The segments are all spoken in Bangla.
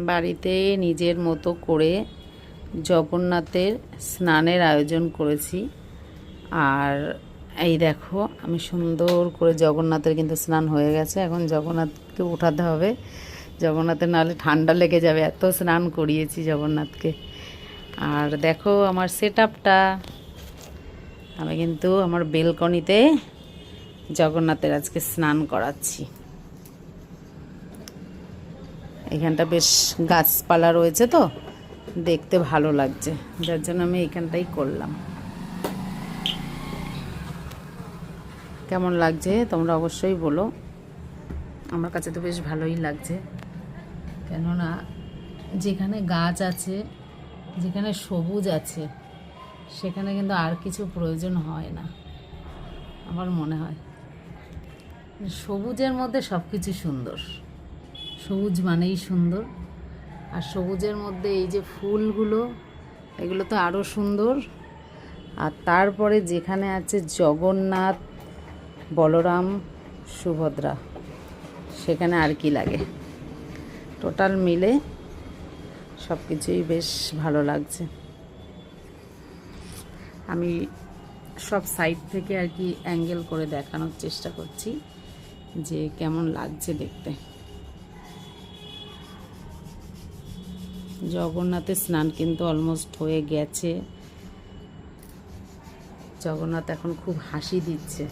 বাড়িতে নিজের মতো করে জগন্নাথের স্নানের আয়োজন করেছি। আর এই দেখো আমি সুন্দর করে জগন্নাথের কিন্তু স্নান হয়ে গেছে। এখন জগন্নাথকে উঠাতে হবে, জগন্নাথের নাহলে ঠান্ডা লেগে যাবে, এত স্নান করিয়েছি জগন্নাথকে। আর দেখো আমার সেটআপটা, আমি কিন্তু আমার বেলকনিতে জগন্নাথের আজকে স্নান করাচ্ছি। এখানটা বেশ গাছপালা রয়েছে তো দেখতে ভালো লাগছে, যার জন্য আমি এখানটাই করলাম। কেমন লাগছে তোমরা অবশ্যই বলো। আমার কাছে তো বেশ ভালোই লাগছে, কেননা যেখানে গাছ আছে, যেখানে সবুজ আছে, সেখানে কিন্তু আর কিছু প্রয়োজন হয় না। আমার মনে হয় সবুজের মধ্যে সব কিছু সুন্দর, সবুজ মানেই সুন্দর। আর সবুজের মধ্যে এই যে ফুলগুলো, এগুলো তো আরও সুন্দর। আর তারপরে যেখানে আছে জগন্নাথ, বলরাম, সুভদ্রা, সেখানে আর কি লাগে। টোটাল মিলে সব কিছুই বেশ ভালো লাগছে। আমি সব সাইড থেকে আর কি অ্যাঙ্গেল করে দেখানোর চেষ্টা করছি যে কেমন লাগছে দেখতে। জগন্নাথের স্নান কিন্তু অলমোস্ট হয়ে গেছে। জগন্নাথ এখন খুব হাসি দিচ্ছে,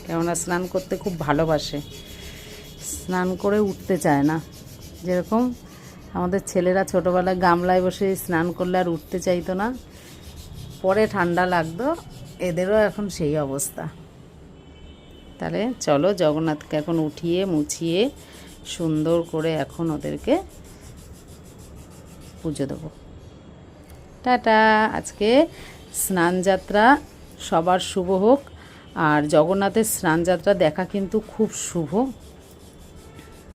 কেননা স্নান করতে খুব ভালোবাসে, স্নান করে উঠতে চায় না। যেরকম আমাদের ছেলেরা ছোটোবেলায় গামলায় বসে স্নান করলে আর উঠতে চাইতো না, পরে ঠান্ডা লাগতো, এদেরও এখন সেই অবস্থা। তাহলে চলো জগন্নাথকে এখন উঠিয়ে মুছিয়ে সুন্দর করে এখন ওদেরকে পুজো দেবো। টাটা। আজকে স্নানযাত্রা সবার শুভ হোক। আর জগন্নাথের স্নানযাত্রা দেখা কিন্তু খুব শুভ।